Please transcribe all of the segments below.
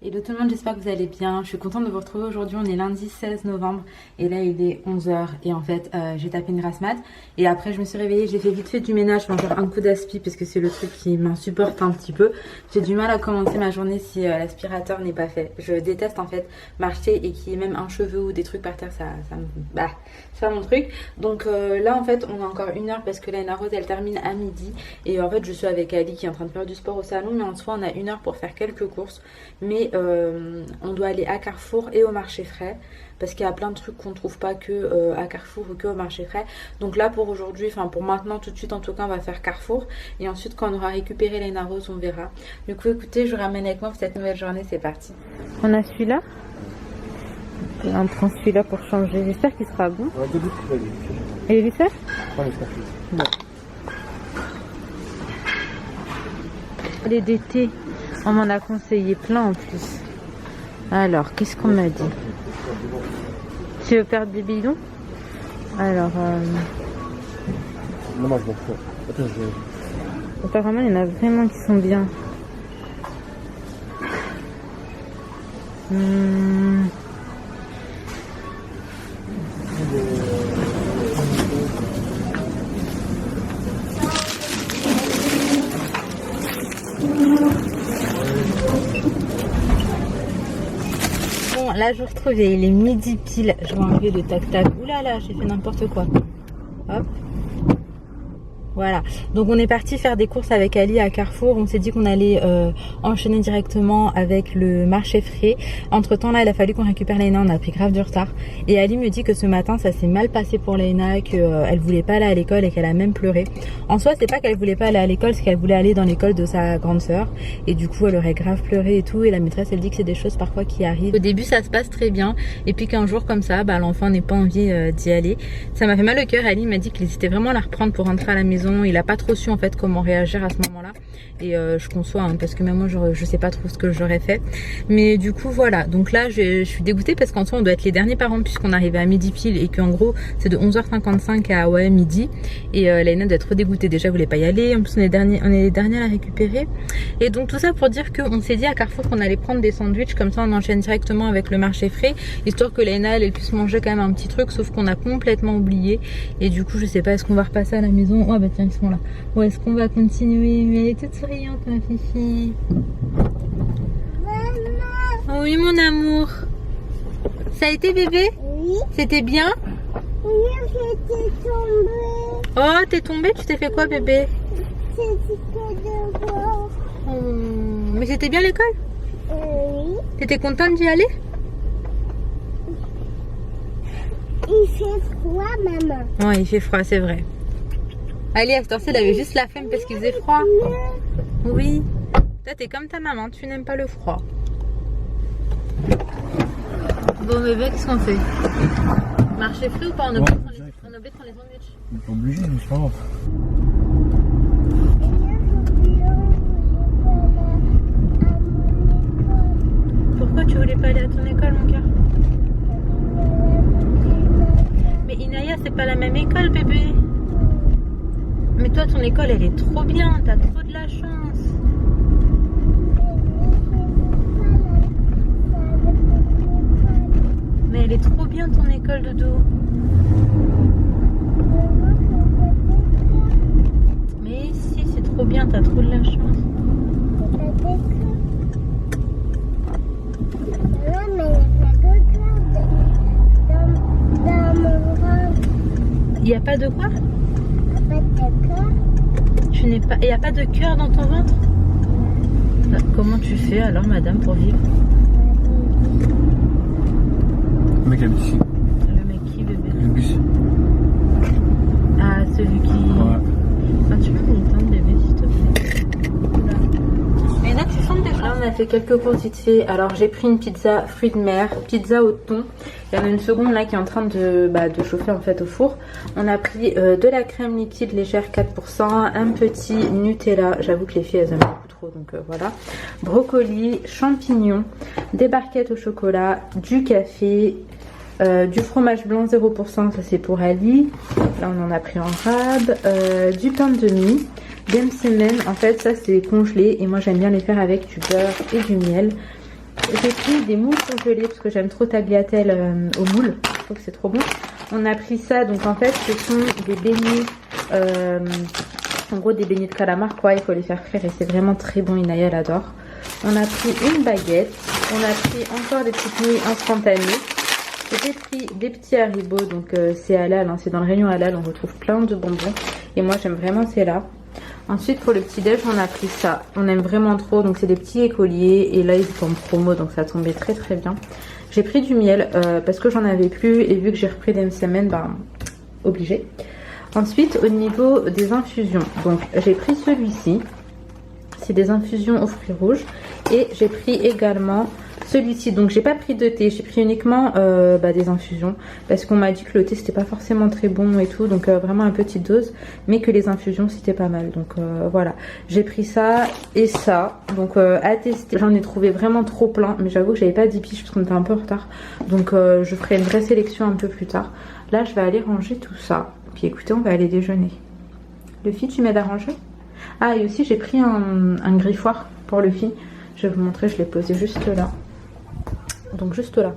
Hello tout le monde, j'espère que vous allez bien. Je suis contente de vous retrouver aujourd'hui. On est lundi 16 novembre et là il est 11 h et en fait j'ai tapé une grasse mat et après je me suis réveillée, j'ai fait vite fait du ménage, je vais faire un coup d'aspi parce que c'est le truc qui m'insupporte un petit peu. J'ai du mal à commencer ma journée si l'aspirateur n'est pas fait. Je déteste en fait marcher et qu'il y ait même un cheveu ou des trucs par terre, c'est pas mon truc. Donc là en fait on a encore une heure parce que la Rose elle termine à midi et en fait je suis avec Ali qui est en train de faire du sport au salon, mais en soi on a une heure pour faire quelques courses. Mais on doit aller à Carrefour et au marché frais parce qu'il y a plein de trucs qu'on ne trouve pas que à Carrefour ou que au marché frais. Donc là pour aujourd'hui, enfin pour maintenant tout de suite en tout cas on va faire Carrefour et ensuite quand on aura récupéré les Rose on verra. Du coup écoutez, je vous ramène avec moi pour cette nouvelle journée, c'est parti. On a celui-là et on prend celui-là pour changer, j'espère qu'il sera bon. Et lui fait bon. Les d'été, on m'en a conseillé plein en plus. Alors, qu'est-ce qu'on m'a dit? Tu veux perdre des bidons? Alors, non, je m'en fous. Attends, apparemment, il y en a vraiment qui sont bien. Bon, là je retrouve, il est midi pile. Je vais enlever le tac-tac. Ouh là, j'ai fait n'importe quoi. Hop. Voilà, donc on est parti faire des courses avec Ali à Carrefour. On s'est dit qu'on allait enchaîner directement avec le marché frais. Entre temps là il a fallu qu'on récupère Léna, on a pris grave du retard. Et Ali me dit que ce matin ça s'est mal passé pour Léna, qu'elle voulait pas aller à l'école et qu'elle a même pleuré. En soi c'est pas qu'elle voulait pas aller à l'école, c'est qu'elle voulait aller dans l'école de sa grande sœur. Et du coup elle aurait grave pleuré et tout. Et la maîtresse elle dit que c'est des choses parfois qui arrivent. Au début ça se passe très bien. Et puis qu'un jour comme ça, l'enfant n'ait pas envie d'y aller. Ça m'a fait mal au cœur. Ali m'a dit qu'il hésitait vraiment à la reprendre pour rentrer à la maison. Il a pas trop su en fait comment réagir à ce moment-là et je conçois parce que même moi je sais pas trop ce que j'aurais fait, mais du coup voilà. Donc là je suis dégoûtée parce qu'en soi on doit être les derniers parents puisqu'on arrive à midi pile et qu'en gros c'est de 11h55 à midi et Laina doit être dégoûtée. Déjà elle voulait pas y aller, en plus on est les derniers à la récupérer. Et donc tout ça pour dire qu'on s'est dit à Carrefour qu'on allait prendre des sandwichs, comme ça on enchaîne directement avec le marché frais histoire que Laina elle puisse manger quand même un petit truc, sauf qu'on a complètement oublié. Et du coup je sais pas, est-ce qu'on va repasser à la maison? Oh bah tiens ils sont là. Ou est-ce qu'on va continuer? Mais elle est toute souriante ma fifi. Maman. Oui mon amour. Ça a été bébé? Oui. C'était bien? Oui, j'étais tombée. Oh t'es tombée? Tu t'es fait quoi bébé? C'était dehors. Mais c'était bien l'école? Oui. T'étais contente d'y aller? Il fait froid maman. Ouais il fait froid, c'est vrai. Ali à ce temps-ci elle avait juste la flemme parce qu'il faisait froid. Oui. Toi t'es comme ta maman, tu n'aimes pas le froid. Bon bébé, qu'est-ce qu'on fait? Marché frais ou pas? On a oublié de prendre les sandwichs. On est pas obligé, mais c'est pas grave. Pourquoi tu voulais pas aller à ton école mon cœur? Mais Inaya c'est pas la même école bébé. Mais toi ton école elle est trop bien, t'as trop de la chance. Mais elle est trop bien ton école Dodo. Mais si c'est trop bien, t'as trop de la chance. Il n'y a pas de quoi? Tu n'es pas... Il n'y a pas de cœur dans ton ventre? Comment tu fais alors madame pour vivre? Le mec habite ici. Le mec qui bébé? Le bus. Ah celui qui... Ouais. Ah, tu peux m'éteindre bébé s'il te plaît? Mais là tu sens déjà. Là on a fait quelques courses vite fait. Alors j'ai pris une pizza fruits de mer, pizza au thon. Il y en a une seconde là qui est en train de chauffer en fait au four. On a pris de la crème liquide légère 4%, un petit Nutella. J'avoue que les filles elles aiment beaucoup trop donc voilà. Brocoli, champignons, des barquettes au chocolat, du café, du fromage blanc 0%, ça c'est pour Ali. Là on en a pris en rab, du pain de mie, des semaines. En fait ça c'est congelé et moi j'aime bien les faire avec du beurre et du miel. j'ai pris des moules congelés parce que j'aime trop tagliatelle aux moules. Je trouve que c'est trop bon. On a pris ça, donc en fait ce sont des beignets, en gros des beignets de calamar quoi, il faut les faire frire et c'est vraiment très bon, Inaya elle adore. On a pris une baguette, on a pris encore des petites nouilles instantanées. J'ai pris des petits haribots, donc c'est halal, hein, c'est dans le rayon halal, on retrouve plein de bonbons. Et moi j'aime vraiment ceux-là. Ensuite pour le petit déj on a pris ça, on aime vraiment trop, donc c'est des petits écoliers et là ils sont en promo donc ça tombait très très bien. J'ai pris du miel parce que j'en avais plus et vu que j'ai repris des semaines, bah obligé. Ensuite au niveau des infusions, donc j'ai pris celui-ci, c'est des infusions aux fruits rouges et j'ai pris également celui-ci, donc j'ai pas pris de thé, j'ai pris uniquement des infusions parce qu'on m'a dit que le thé c'était pas forcément très bon et tout, donc vraiment une petite dose, mais que les infusions c'était pas mal, donc voilà, j'ai pris ça et ça, donc à tester. J'en ai trouvé vraiment trop plein, mais j'avoue que j'avais pas 10 piges parce qu'on était un peu en retard, donc je ferai une vraie sélection un peu plus tard. Là je vais aller ranger tout ça, puis écoutez on va aller déjeuner. Le fil tu m'aides à ranger? Ah et aussi j'ai pris un griffoir pour le fil, je vais vous montrer, je l'ai posé juste là. Donc juste là.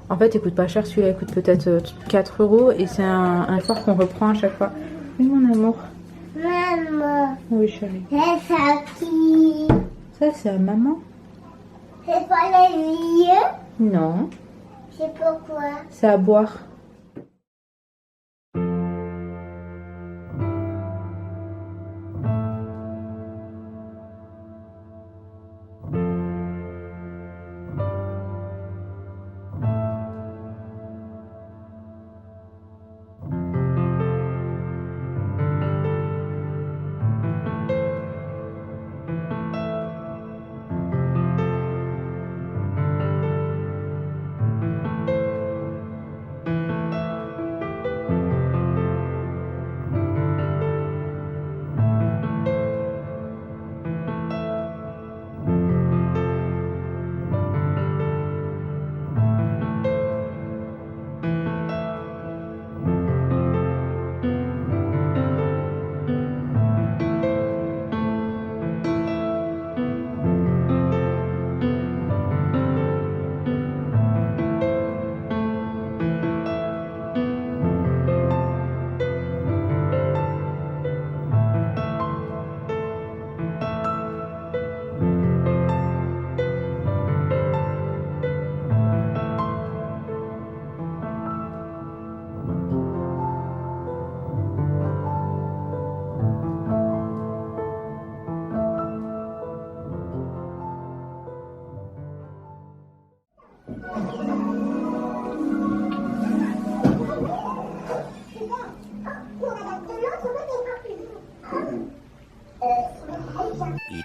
En fait il coûte pas cher, celui-là il coûte peut-être 4 € et c'est un fort qu'on reprend à chaque fois. Oui mon amour. Maman. Oui chérie. C'est ça qui... Ça c'est à maman? C'est pas les vieux? Non. C'est pourquoi? C'est à boire.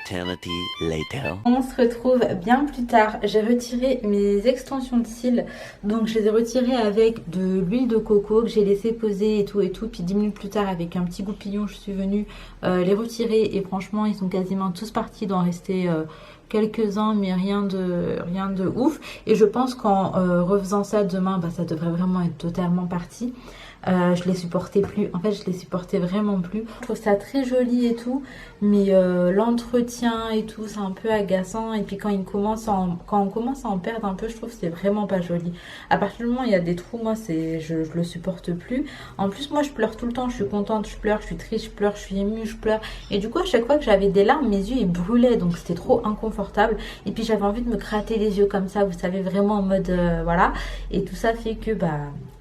Eternity later. On se retrouve bien plus tard. J'ai retiré mes extensions de cils. Donc je les ai retirées avec de l'huile de coco que j'ai laissé poser et tout. Puis 10 minutes plus tard avec un petit goupillon je suis venue les retirer. Et franchement ils sont quasiment tous partis. Il doit en rester quelques-uns mais rien de ouf. Et je pense qu'en refaisant ça demain, bah, ça devrait vraiment être totalement parti. Je les supportais plus, en fait je les supportais vraiment plus. Je trouve ça très joli et tout, mais l'entretien et tout c'est un peu agaçant. Et puis quand on commence à en perdre un peu, je trouve que c'est vraiment pas joli. À partir du moment où il y a des trous, moi je le supporte plus. En plus moi je pleure tout le temps, je suis contente, je pleure, je suis triste, je pleure, je suis émue, je pleure. Et du coup à chaque fois que j'avais des larmes, mes yeux ils brûlaient, donc c'était trop inconfortable. Et puis j'avais envie de me gratter les yeux comme ça, vous savez, vraiment en mode voilà. Et tout ça fait que bah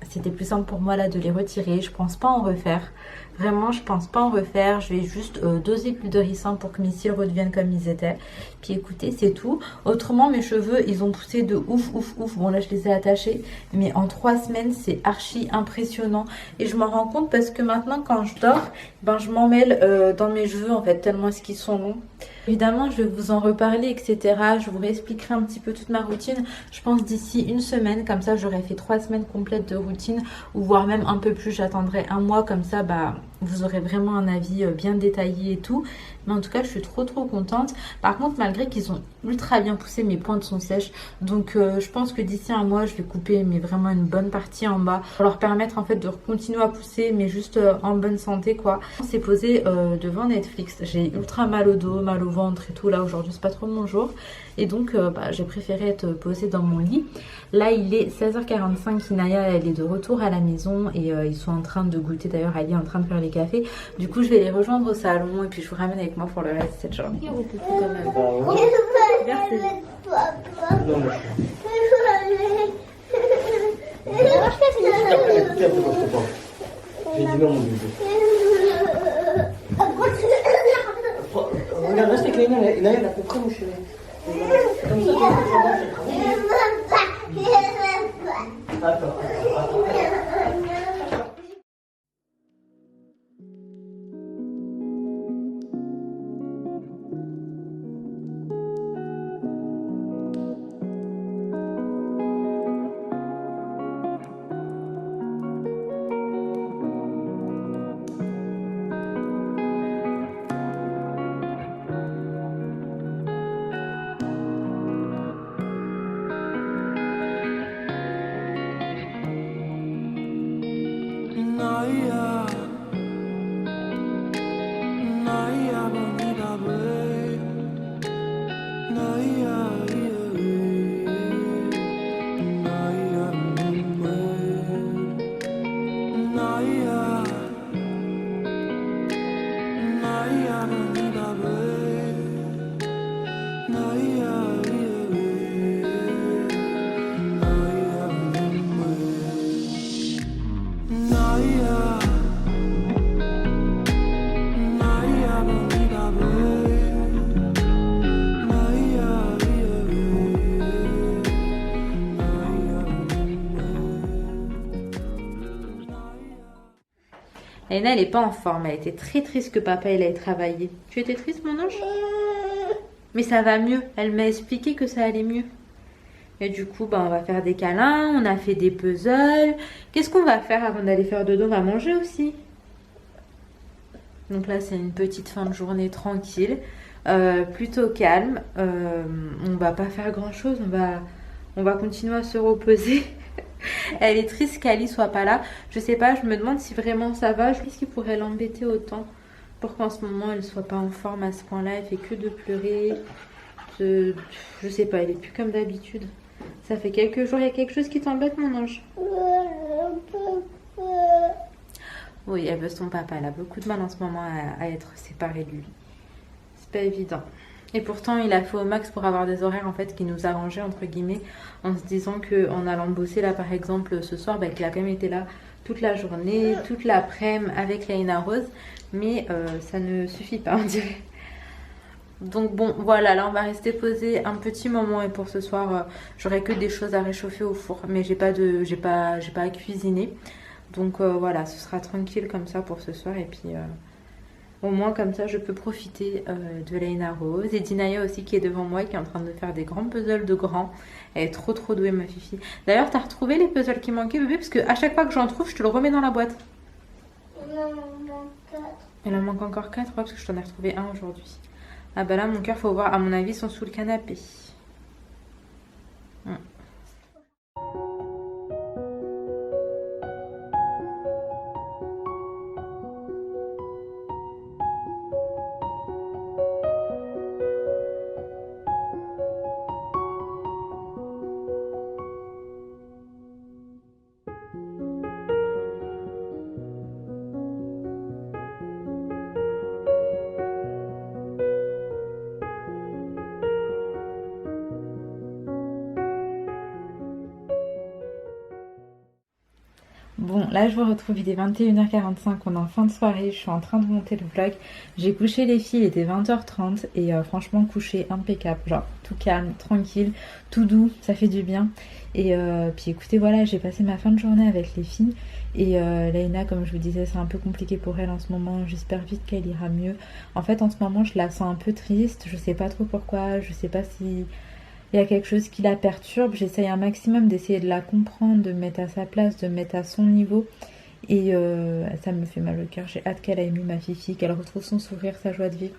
c'était plus simple pour moi là de les retirer. Je pense pas en refaire. Vraiment, je pense pas en refaire. Je vais juste doser plus de ricin pour que mes cils redeviennent comme ils étaient. Puis écoutez, c'est tout. Autrement, mes cheveux, ils ont poussé de ouf. Bon, là, je les ai attachés. Mais en 3 semaines, c'est archi impressionnant. Et je m'en rends compte parce que maintenant, quand je dors, ben, je m'en mêle dans mes cheveux, en fait, tellement est-ce qu'ils sont longs. Évidemment, je vais vous en reparler, etc. Je vous réexpliquerai un petit peu toute ma routine. Je pense d'ici 1 semaine, comme ça, j'aurai fait 3 semaines complètes de routine. Ou voire même un peu plus, j'attendrai 1 mois. Comme ça, bah, vous aurez vraiment un avis bien détaillé et tout. Mais en tout cas, je suis trop contente. Par contre, malgré qu'ils ont ultra bien poussé, mes pointes sont sèches. Donc, je pense que d'ici un mois, je vais couper mais vraiment une bonne partie en bas pour leur permettre en fait de continuer à pousser, mais juste en bonne santé quoi. On s'est posé devant Netflix. J'ai ultra mal au dos, mal au ventre et tout. Là, aujourd'hui, c'est pas trop mon jour. Et donc, j'ai préféré être posée dans mon lit. Là, il est 16h45. Inaya, elle est de retour à la maison et ils sont en train de goûter. D'ailleurs, Ali est en train de faire les cafés. Du coup, je vais les rejoindre au salon et puis je vous ramène avec moi pour le reste de cette journée. Il y a beaucoup quand même. Merci. J'ai dit non, mon bébé. Regarde, reste avec Léna, elle a compris, mon chéri. Comme ça, attends. Léna, elle n'est pas en forme. Elle était très triste que papa il ait travaillé. Tu étais triste, mon ange? Mais ça va mieux. Elle m'a expliqué que ça allait mieux. Et du coup, on va faire des câlins. On a fait des puzzles. Qu'est-ce qu'on va faire avant d'aller faire dodo? On va manger aussi. Donc là, c'est une petite fin de journée tranquille. Plutôt calme. On va pas faire grand-chose. On va continuer à se reposer. Elle est triste qu'Ali soit pas là. Je sais pas, je me demande si vraiment ça va. Qu'est-ce qui pourrait l'embêter autant pour qu'en ce moment elle soit pas en forme à ce point-là. Elle fait que de pleurer. Je sais pas, elle est plus comme d'habitude. Ça fait quelques jours. Il y a quelque chose qui t'embête, mon ange? Oui, elle veut son papa. Elle a beaucoup de mal en ce moment à être séparée de lui. C'est pas évident. Et pourtant, il a fait au max pour avoir des horaires en fait qui nous arrangeaient entre guillemets, en se disant qu'en allant bosser là par exemple ce soir, qu'il a quand même été là toute la journée, toute l'après-midi avec Léna Rose, mais ça ne suffit pas on dirait. Donc bon, voilà, là on va rester posé un petit moment et pour ce soir, j'aurai que des choses à réchauffer au four, mais j'ai pas à cuisiner. Donc voilà, ce sera tranquille comme ça pour ce soir et puis au moins comme ça je peux profiter de Léna Rose et d'Inaya aussi qui est devant moi et qui est en train de faire des grands puzzles de grands. Elle est trop douée ma fifi. D'ailleurs t'as retrouvé les puzzles qui manquaient bébé? Parce que à chaque fois que j'en trouve je te le remets dans la boîte. Il en manque 4. Il en manque encore 4 parce que je t'en ai retrouvé un aujourd'hui. Ah bah là mon cœur faut voir, à mon avis ils sont sous le canapé. Bon, là je vous retrouve, il est 21h45, on est en fin de soirée, je suis en train de monter le vlog. J'ai couché les filles, il était 20h30 et franchement couché impeccable, genre tout calme, tranquille, tout doux, ça fait du bien. Et puis écoutez, voilà, j'ai passé ma fin de journée avec les filles et Léna, comme je vous disais, c'est un peu compliqué pour elle en ce moment, j'espère vite qu'elle ira mieux. En fait en ce moment je la sens un peu triste, je sais pas trop pourquoi, je sais pas si... il y a quelque chose qui la perturbe, j'essaye un maximum d'essayer de la comprendre, de me mettre à sa place, de me mettre à son niveau. Et ça me fait mal au cœur. J'ai hâte qu'elle aille mieux, ma Fifi, qu'elle retrouve son sourire, sa joie de vivre.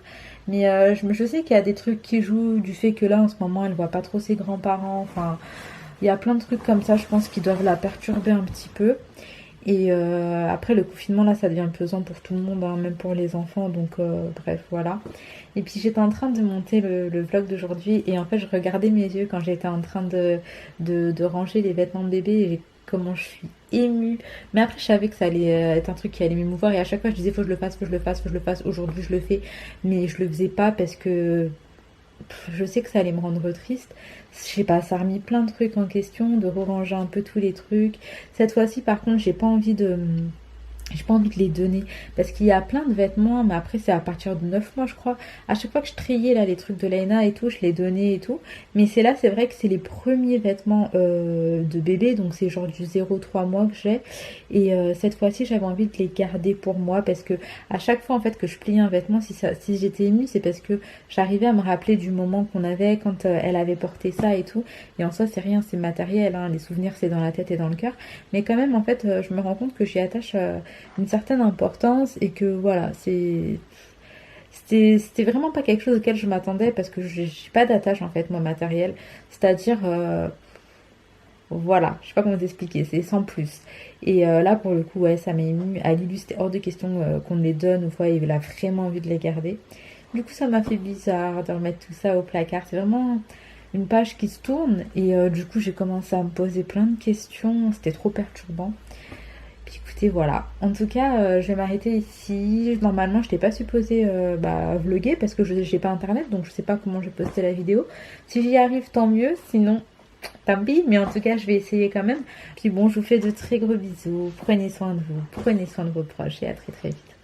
Mais je sais qu'il y a des trucs qui jouent du fait que là, en ce moment, elle voit pas trop ses grands-parents. Enfin, il y a plein de trucs comme ça, je pense, qui doivent la perturber un petit peu. Et après, le confinement, là, ça devient pesant pour tout le monde, hein, même pour les enfants. Donc, bref, voilà. Et puis, j'étais en train de monter le vlog d'aujourd'hui. Et en fait, je regardais mes yeux quand j'étais en train de ranger les vêtements de bébé. Et comment je suis émue. Mais après, je savais que ça allait être un truc qui allait m'émouvoir. Et à chaque fois, je disais, faut que je le fasse, faut que je le fasse, faut que je le fasse. Aujourd'hui, je le fais. Mais je le faisais pas parce que je sais que ça allait me rendre triste. Je sais pas, ça a remis plein de trucs en question, de ranger un peu tous les trucs. Cette fois-ci, par contre, j'ai pas envie de les donner parce qu'il y a plein de vêtements, mais après c'est à partir de 9 mois je crois. À chaque fois que je triais là les trucs de Laina et tout, je les donnais et tout, mais c'est vrai que c'est les premiers vêtements de bébé, donc c'est genre du 0-3 mois que j'ai. Et cette fois-ci j'avais envie de les garder pour moi parce que à chaque fois en fait que je pliais un vêtement, si j'étais émue, c'est parce que j'arrivais à me rappeler du moment qu'on avait quand elle avait porté ça et tout. Et en soi c'est rien, c'est matériel, hein. Les souvenirs c'est dans la tête et dans le cœur, mais quand même en fait je me rends compte que j'y attache une certaine importance et que voilà, c'était vraiment pas quelque chose auquel je m'attendais parce que j'ai pas d'attache en fait moi matérielle, c'est-à-dire voilà, je sais pas comment t'expliquer, c'est sans plus. Et là pour le coup ouais, ça m'a ému. À Lulu c'était hors de question qu'on me les donne ou quoi, il a vraiment envie de les garder. Du coup ça m'a fait bizarre de remettre tout ça au placard, c'est vraiment une page qui se tourne et du coup j'ai commencé à me poser plein de questions, c'était trop perturbant. Puis écoutez, voilà. En tout cas, je vais m'arrêter ici. Normalement, je n'étais pas supposée vlogger parce que je n'ai pas internet, donc je sais pas comment je vais poster la vidéo. Si j'y arrive, tant mieux. Sinon, tant pis. Mais en tout cas, je vais essayer quand même. Puis bon, je vous fais de très gros bisous. Prenez soin de vous, prenez soin de vos proches et à très très vite.